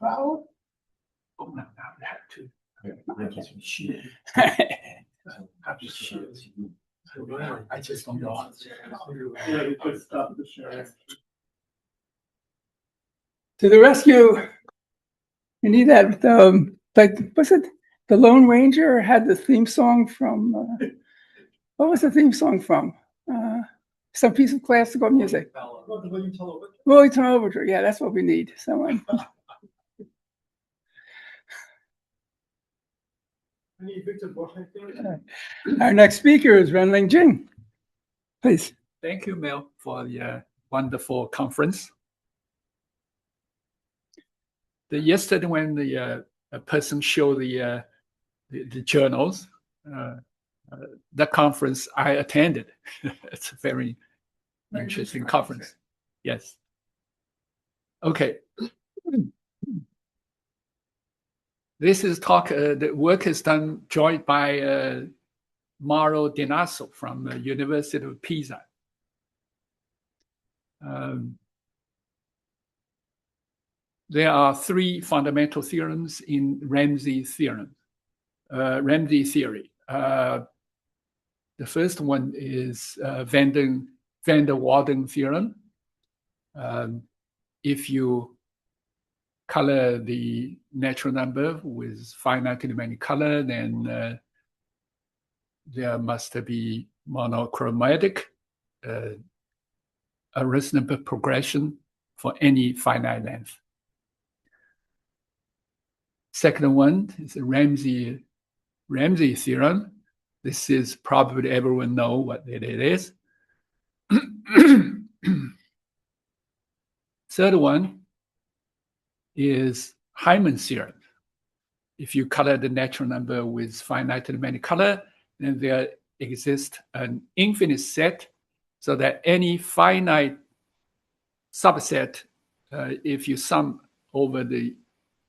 crowd. Oh, no, I have to. I just don't know. Yeah, we could stop the share. To the rescue. You need that, like, what's it? The Lone Ranger had the theme song from, what was the theme song from? Some piece of classical music. Willie Overture. Yeah, that's what we need. Someone. Our next speaker is Renling Jing. Please. Thank you, Mel, for the wonderful conference. Yesterday, when the person showed the journals, the conference I attended. It's a very interesting conference. Yes. Okay. This is talk. The work is done joined by Mauro Denasso from the University of Pisa. There are three fundamental theorems in Ramsey theory. The first one is van der Waals theorem. If you color the natural number with finitely many color, then there must be monochromatic, a reasonable progression for any finite length. Second one is the Ramsey theorem. This is probably everyone know what it is. Third one is Hyman's theorem. If you color the natural number with finitely many color, then there exists an infinite set, so that any finite subset, if you sum over the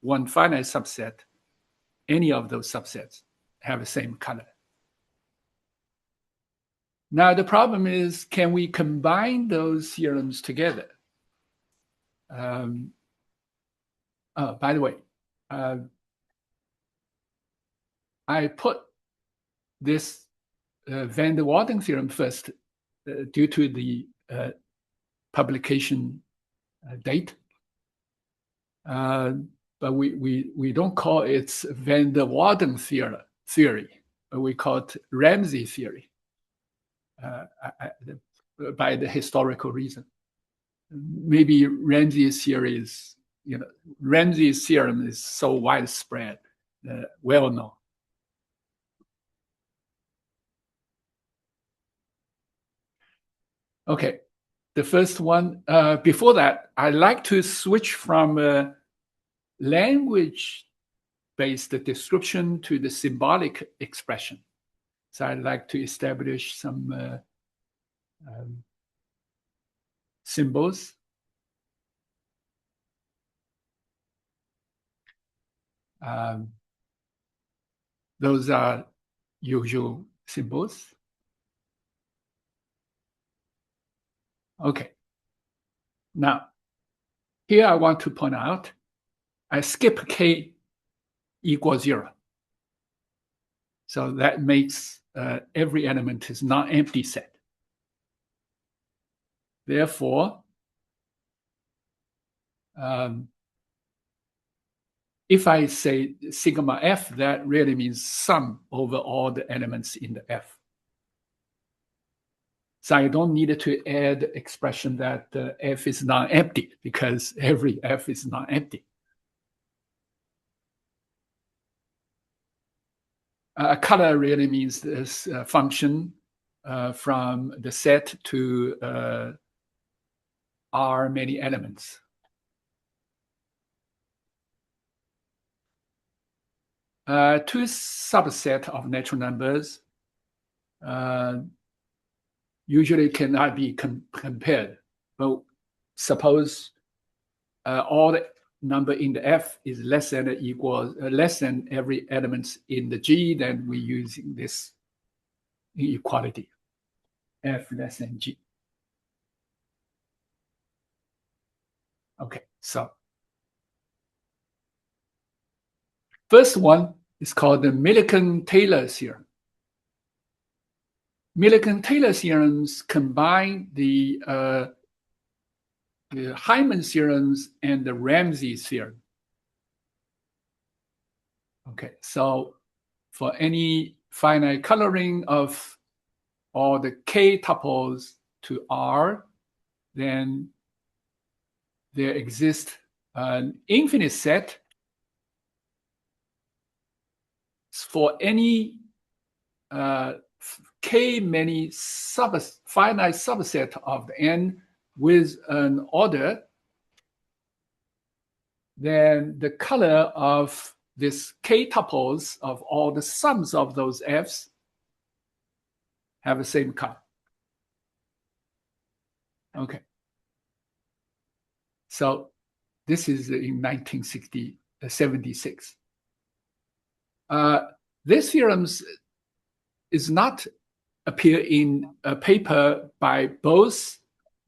one finite subset, any of those subsets have the same color. Now, the problem is, can we combine those theorems together? By the way, I put this van der Waals theorem first due to the publication date. But we don't call it van der Waals theory, but we call it Ramsey theory by the historical reason. Maybe Ramsey's theory is, Ramsey's theorem is so widespread, well known. Okay, the first one, before that, I like to switch from language-based description to the symbolic expression. So I'd like to establish some symbols. Those are usual symbols. Okay. Now, here I want to point out, I skip k equals 0. So that makes every element is non-empty set. Therefore, if I say sigma f, that really means sum over all the elements in the F. So I don't need to add expression that F is non-empty, because every F is non-empty. Color really means this function from the set to R many elements. Two subset of natural numbers usually cannot be compared. But suppose all the number in the F is less than or equals less than every element in the G, then we're using this inequality, F less than G. Okay, so first one is called the Millikan-Taylor theorem. Millikan-Taylor theorems combine the Hyman theorems and the Ramsey theorem. Okay, so for any finite coloring of all the K tuples to R, then there exists an infinite set for any K many finite subset of N with an order, then the color of this K tuples of all the sums of those Fs have the same color. Okay. So this is in 1976. This theorem is not appear in a paper by both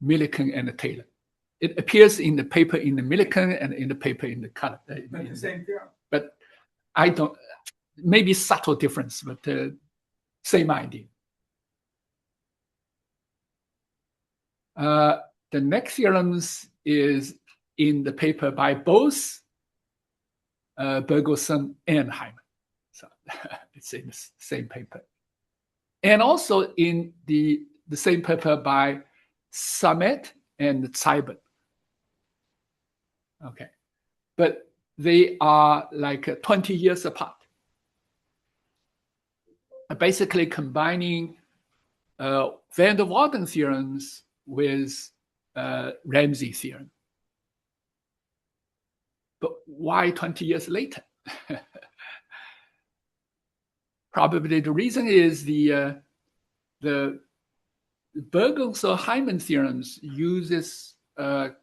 Millikan and Taylor. It appears in the paper in the Millikan and in the paper in the color. But the same theorem. But I don't, maybe subtle difference, but same idea. The next theorems is in the paper by both Bergelsen and Hyman. So it's in the same paper. And also in the same paper by Samet and Zeiben. Okay. But they are like 20 years apart. Basically combining van der Waals theorems with Ramsey theorem. But why 20 years later? Probably the reason is the Bergelsen-Hyman theorems uses the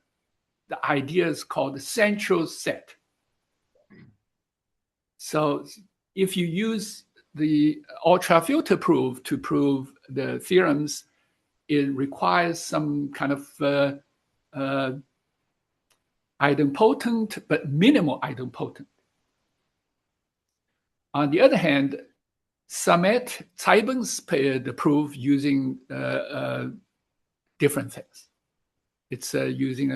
ideas called the central set. So if you use the ultrafilter proof to prove the theorems, it requires some kind of idempotent but minimal idempotent. On the other hand, Samet Zeiben's the proof using different things. It's using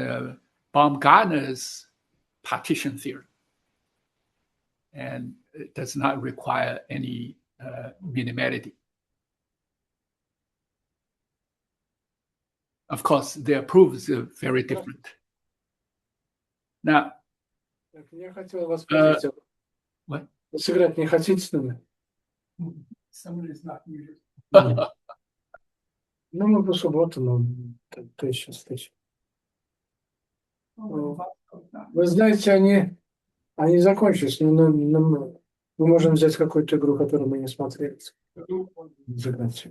Baumgartner's partition theorem, and it does not require any minimality. Of course, their proofs are very different. Now, я хотел вас спросить, what? сыграть не хотите с нами? Someone is not muted. Ну, мы по субботу, но то еще встреча. Вы знаете, они закончились, но мы можем взять какую-то игру, которую мы не смотрели. Загнать.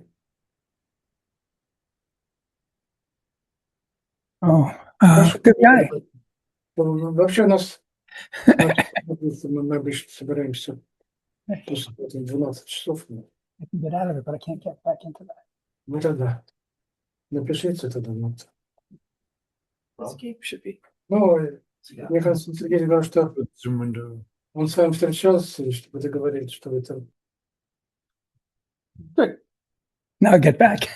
Oh, good guy. Вообще у нас мы обычно собираемся после 12 часов. I can get out of it, but I can't get back into that. Ну тогда напишите тогда. Escape should be. Ну, мне кажется, Сергей говорил, что он с вами встречался, и чтобы договорились, что вы там. Good. Now get back.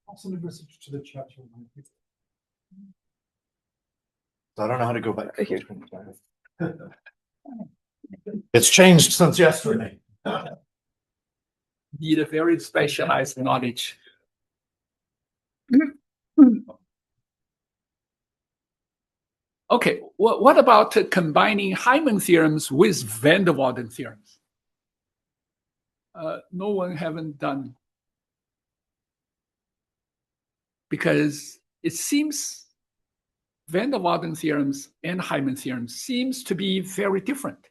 Also a message to the chat. I don't know how to go back. Thank you. It's changed since yesterday. Need a very specialized knowledge. Okay, what about combining Hyman theorems with van der Waals theorems? No one haven't done, because it seems van der Waals theorems and Hyman theorems seems to be very different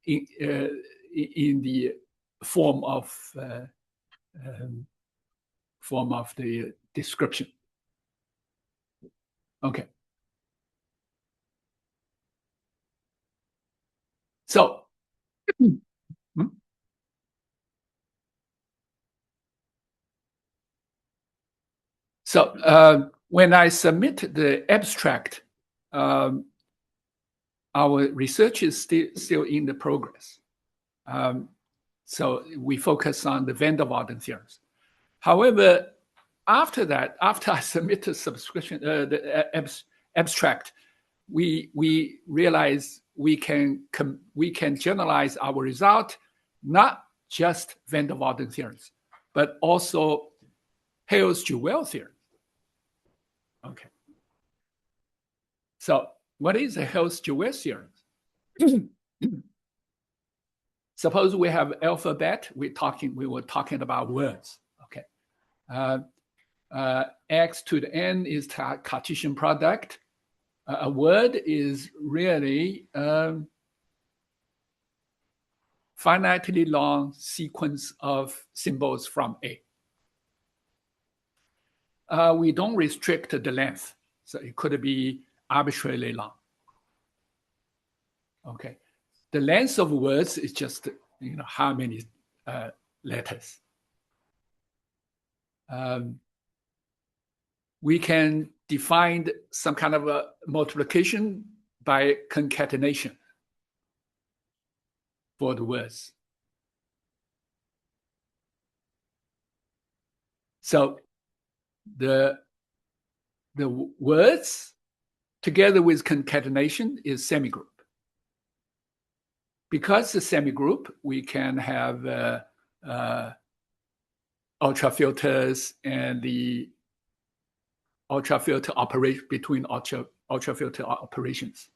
in the form of the description. Okay. So, when I submit the abstract, our research is still in the progress. So we focus on the van der Waals theorems. However, after that, after I submit the the abstract, we realize we can generalize our result, not just van der Waals theorems, but also Hales-Jewell theorem. Okay. So what is a Hales-Jewell theorem? Suppose we have alphabet. We were talking about words. Okay. X to the n is Cartesian product. A word is really finitely long sequence of symbols from A. We don't restrict the length, so it could be arbitrarily long. Okay, the length of words is just how many letters. We can define some kind of a multiplication by concatenation for the words. So the words together with concatenation is semigroup. Because the semigroup, we can have ultrafilters and the ultrafilter operation between ultrafilter operations.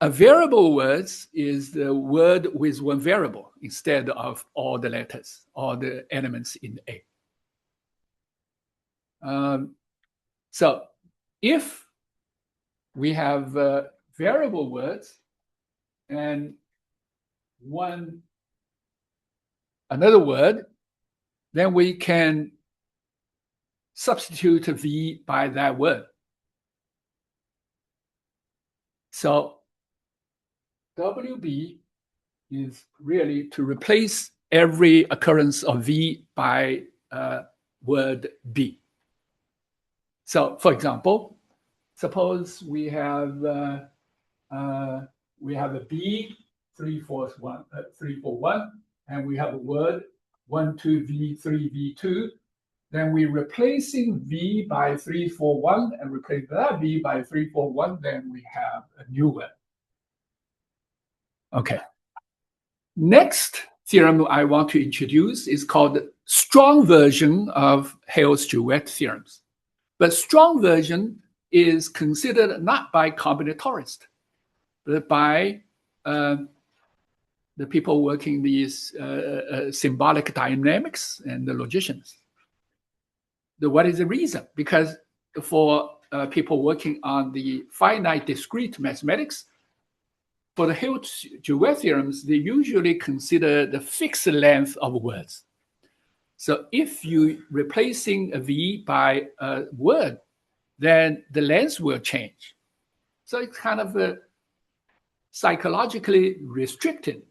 A variable words is the word with one variable instead of all the letters, all the elements in A. So if we have variable words and another word, then we can substitute V by that word. So WB is really to replace every occurrence of V by word B. So, for example, suppose we have a B 341, and we have a word 12V3V2. Then we're replacing V by 341 and replace that V by 341. Then we have a new word. Okay. Next theorem I want to introduce is called the strong version of Hales-Jewell theorems. But strong version is considered not by combinatorists, but by the people working these symbolic dynamics and the logicians. What is the reason? Because for people working on the finite discrete mathematics, for the Hales-Jewell theorems, they usually consider the fixed length of words. So if you're replacing a V by a word, then the length will change. So it's kind of psychologically restricted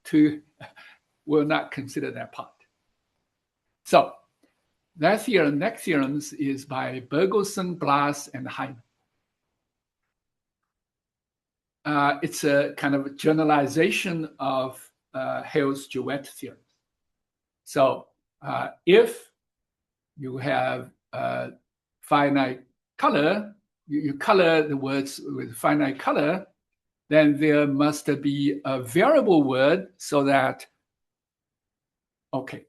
to will not consider that part. So that theorem, next theorems is by Bergelsen, Blas, and Hyman. It's a kind of generalization of Hales-Jewell theorem. So if you have finite color, you color the words with finite color, then there must be a variable word so that, okay,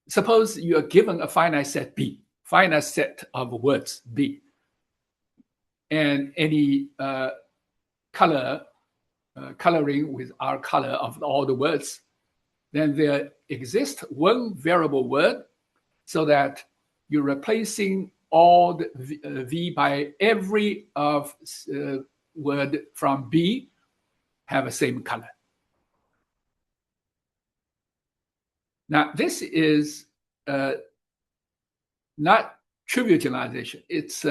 suppose you are given a finite set B, finite set of words B, and any coloring with our color of all the words, then there exists one variable word so that you're replacing all the V by every of word from B have the same color. Now, this is not trivial generalization. It's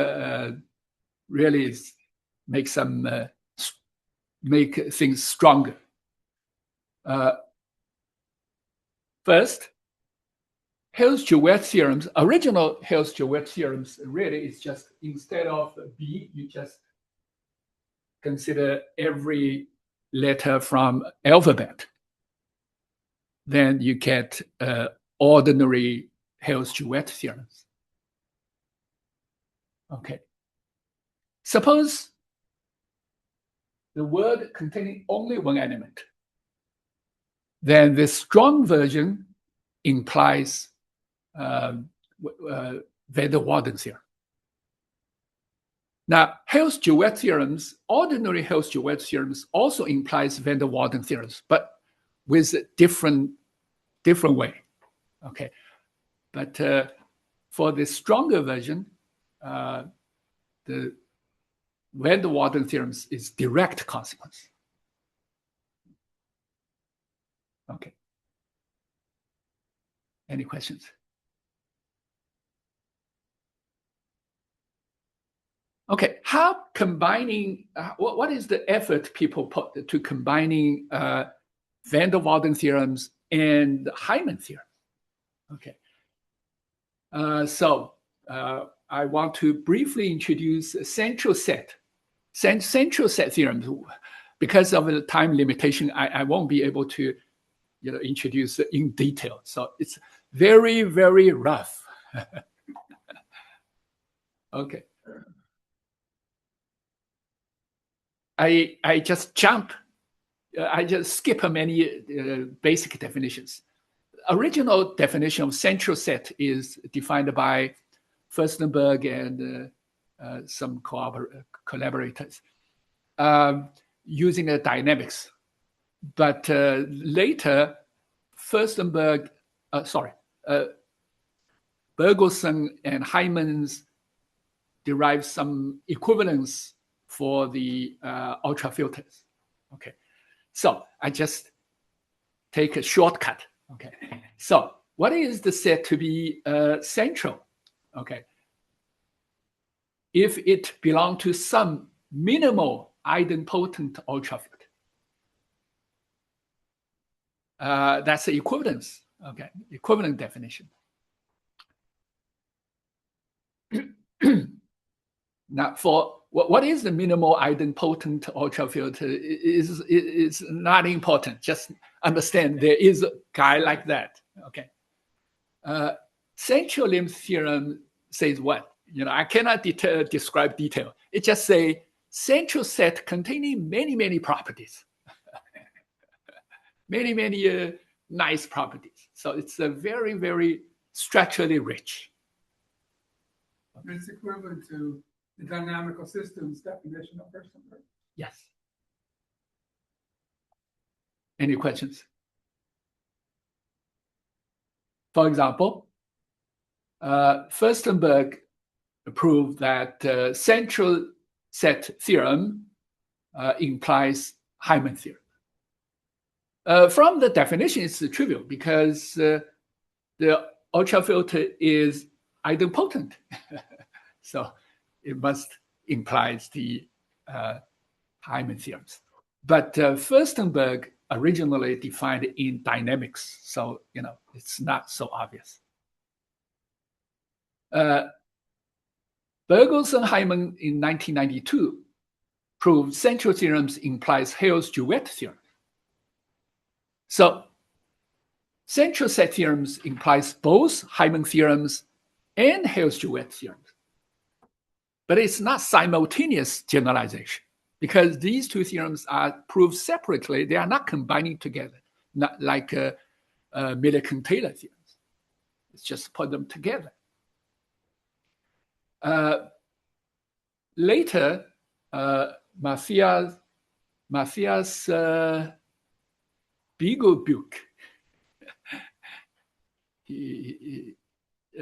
really make things stronger. First, Hales-Jewett theorems, original Hales-Jewett theorems, really is just instead of B, you just consider every letter from alphabet. Then you get ordinary Hales-Jewett theorems. Okay. Suppose the word containing only one element. Then the strong version implies van der Waals theorem. Now, Hales-Jewett theorems, ordinary Hales-Jewett theorems also implies van der Waals theorems, but with a different way. Okay, but for the stronger version, the van der Waals theorems is direct consequence. Okay. Any questions? Okay, how combining, what is the effort people put to combining van der Waals theorems and Hyman theorem? Okay, so I want to briefly introduce central set theorems. Because of the time limitation, I won't be able to introduce in detail. So it's very, very rough. Okay. I just skip many basic definitions. Original definition of central set is defined by Furstenberg and some collaborators using a dynamics. But later, Bergelsen and Hyman's derived some equivalence for the ultrafilters. Okay, so I just take a shortcut. Okay, so what is the set to be central? Okay, if it belongs to some minimal idempotent ultrafilter. That's the equivalence. Okay, equivalent definition. Now, for what is the minimal idempotent ultrafilter is not important. Just understand there is a guy like that. Okay. Central limit theorem says what? I cannot describe detail. It just says central set containing many properties. many nice properties. So it's a very, very structurally rich. It's equivalent to the dynamical systems definition of Furstenberg. Yes. Any questions? For example, Furstenberg proved that central set theorem implies Hyman theorem. From the definition, it's trivial because the ultrafilter is idempotent. So it must implies the Hyman theorems. But Furstenberg originally defined it in dynamics, so it's not so obvious. Bergelsen Hyman in 1992 proved central theorems implies Hales-Jewett theorem. So central set theorems implies both Hyman theorems and Hales-Jewett theorems. But it's not simultaneous generalization because these two theorems are proved separately. They are not combining together, not like Millikan-Taylor theorems. It's just put them together. Later, Matthias Spiegelbuch he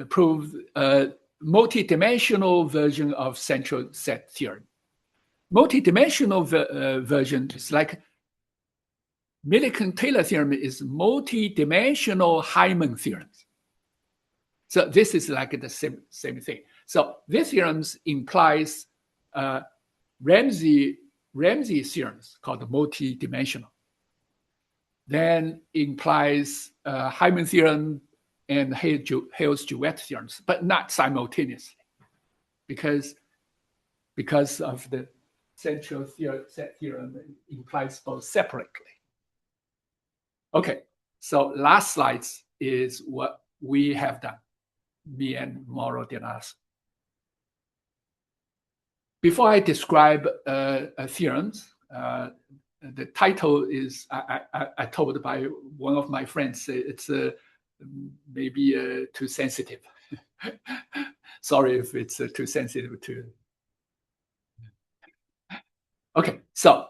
proved a multidimensional version of central set theorem. Multidimensional version is like Millikan-Taylor theorem is multidimensional Hyman theorems. So this is like the same thing. So this theorems implies Ramsey theorems called multidimensional. Then implies Hyman theorem and Hale's duet theorems, but not simultaneously, because of the central set theorem implies both separately. Okay, so last slides is what we have done, me and Mauro Dinas. Before I describe theorems, the title is I told by one of my friends it's maybe too sensitive. Sorry if it's too sensitive to. Okay, so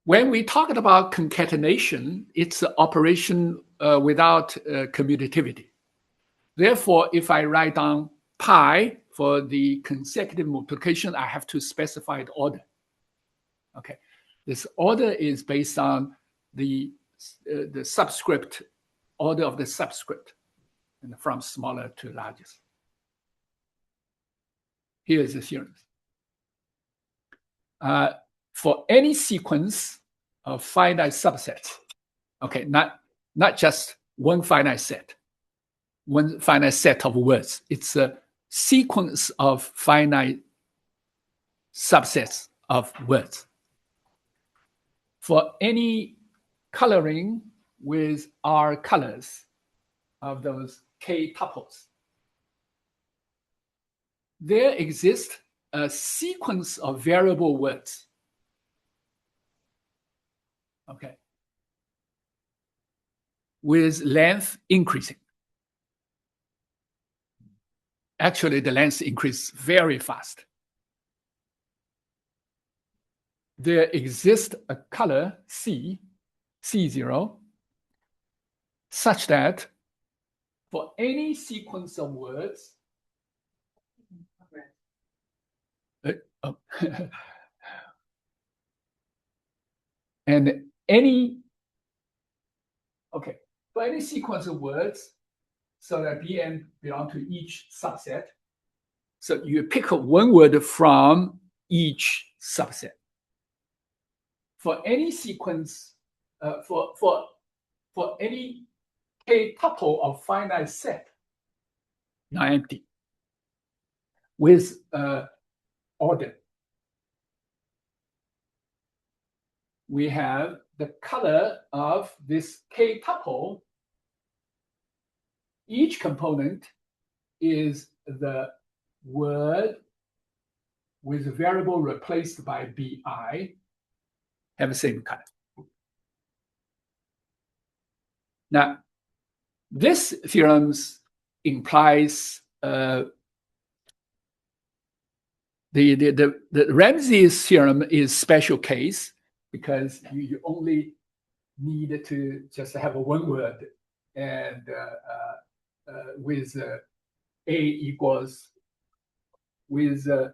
when we talked about concatenation, it's an operation without commutativity. Therefore, if I write down pi for the consecutive multiplication, I have to specify the order. Okay, this order is based on the subscript, order of the subscript, and from smaller to largest. Here is the theorem. For any sequence of finite subsets, okay, not just one finite set of words. It's a sequence of finite subsets of words. For any coloring with R colors of those K tuples, there exists a sequence of variable words. Okay. With length increasing. Actually, the length increases very fast. There exists a color C0, such that for any sequence of words, and for any sequence of words, so that Bn belong to each subset. So you pick one word from each subset. For any sequence, for any K tuple of finite set, non-empty, with order, we have the color of this K tuple. Each component is the word with a variable replaced by bi, have the same color. Now, this theorem implies the Ramsey's theorem is special case, because you only need to just have one word, and with A equals with the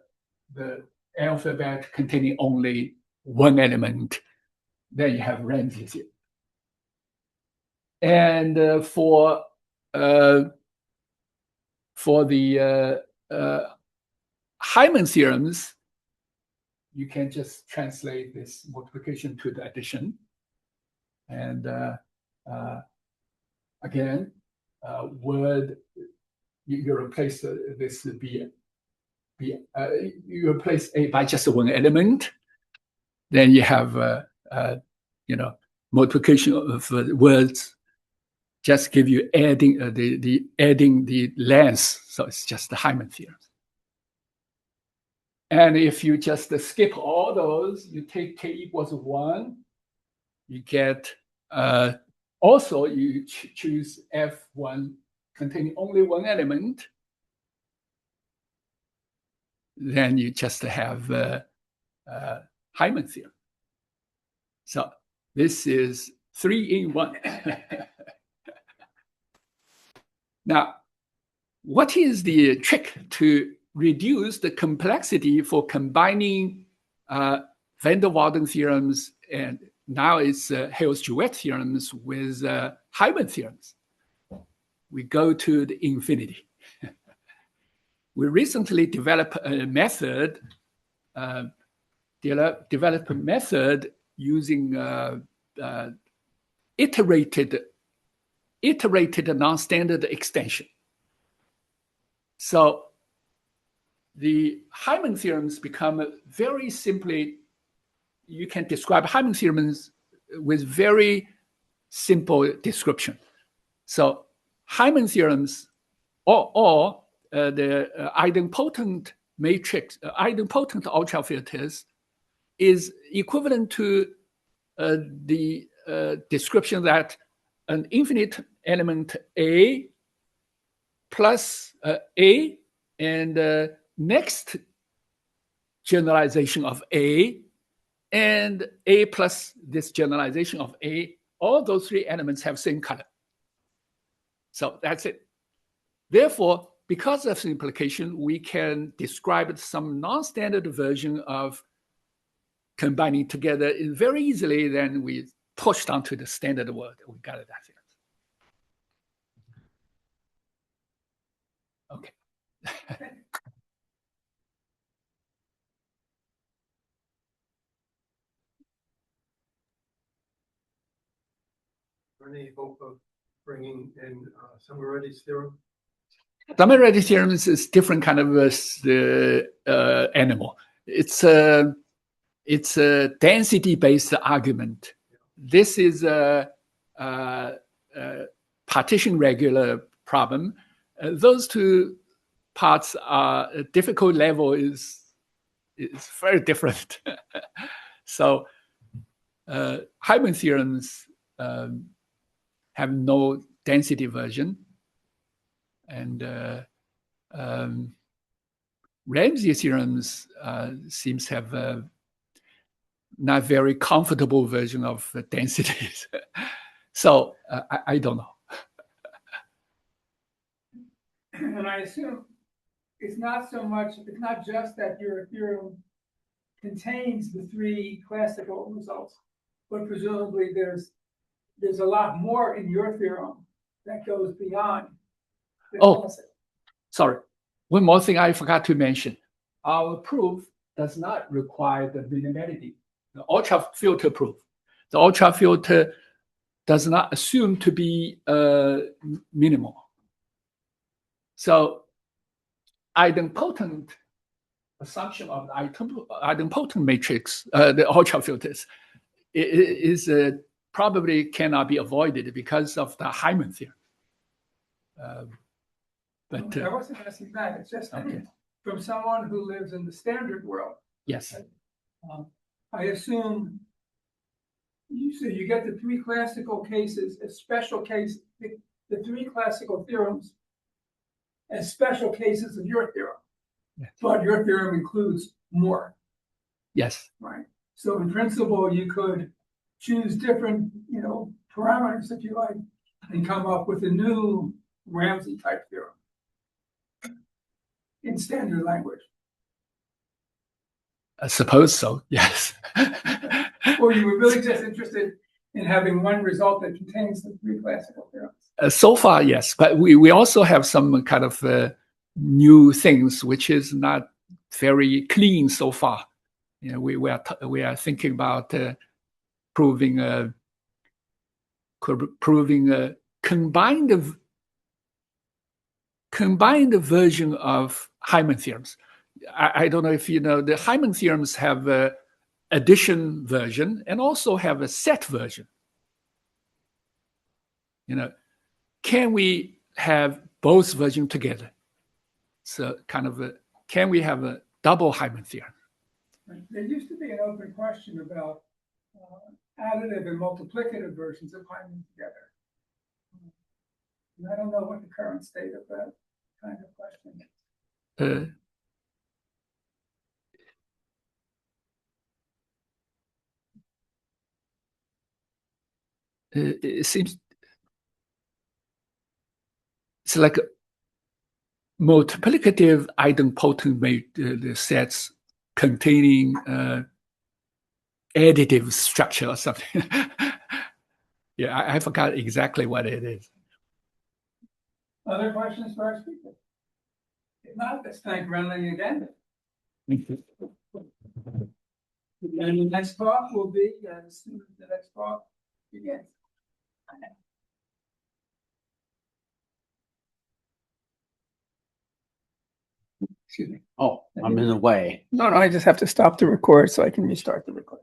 alphabet containing only one element, then you have Ramsey's theorem. And for the Hyman theorems, you can just translate this multiplication to the addition, and again, word you replace this you replace A by just one element, then you have multiplication of words. Just give you adding the length, so it's just the Hyman theorem. And if you just skip all those, you take K equals 1, you get also you choose F1 containing only one element, then you just have Hyman theorem. So this is 3 in 1. Now, what is the trick to reduce the complexity for combining van der Waals theorems, and now it's Hale's duet theorems with Hyman theorems? We go to the infinity. We recently developed a method, using iterated non-standard extension. So the Hyman theorems become very simply, you can describe Hyman theorems with very simple description. So Hyman theorems or the idempotent matrix, idempotent ultrafilters is equivalent to the description that an infinite element A plus A and next generalization of A and A plus this generalization of A, all those three elements have same color. So that's it. Therefore, because of the implication, we can describe some non-standard version of combining together very easily. Then we push down to the standard word. We got it. That's it. Okay. Any hope of bringing in Summer-Reddy's theorem? Summer-Reddy theorem is different kind of animal. It's a density-based argument. This is a partition regular problem. Those two parts are difficult level is very different. So Hyman theorems have no density version, and Ramsey theorems seems to have a not very comfortable version of densities. So I don't know. And I assume it's not just that your theorem contains the three classical results, but presumably there's a lot more in your theorem that goes beyond the classic. Sorry. One more thing I forgot to mention. Our proof does not require the minimality, the ultrafilter proof. The ultrafilter does not assume to be minimal. So idempotent assumption of the idempotent matrix, the ultrafilters, is probably cannot be avoided because of the Hyman theorem. But I wasn't asking that. It's just from someone who lives in the standard world. yes, I assume you get the three classical cases, a special case, the three classical theorems as special cases of your theorem. Yes. But your theorem includes more. Yes. Right. So in principle, you could choose different, parameters if you like, and come up with a new Ramsey type theorem in standard language. I suppose so. Yes. Or you were really just interested in having one result that contains the three classical theorems. So far, yes, but we also have some kind of new things which is not very clean so far. We are thinking about proving a combined version of Hyman theorems. I don't know if you know, the Hyman theorems have a addition version and also have a set version. Can we have both versions together? So can we have a double Hyman theorem? There used to be an open question about additive and multiplicative versions of Hyman together. And I don't know what the current state of that kind of question is. It seems it's like a multiplicative idempotent sets containing additive structure or something. Yeah, I forgot exactly what it is. Other questions for our speaker? If not, let's thank Renling again. Thank you. And the next talk will be as soon as the next talk begins. Excuse me. Oh, I'm in the way. No, I just have to stop the record so I can restart the record.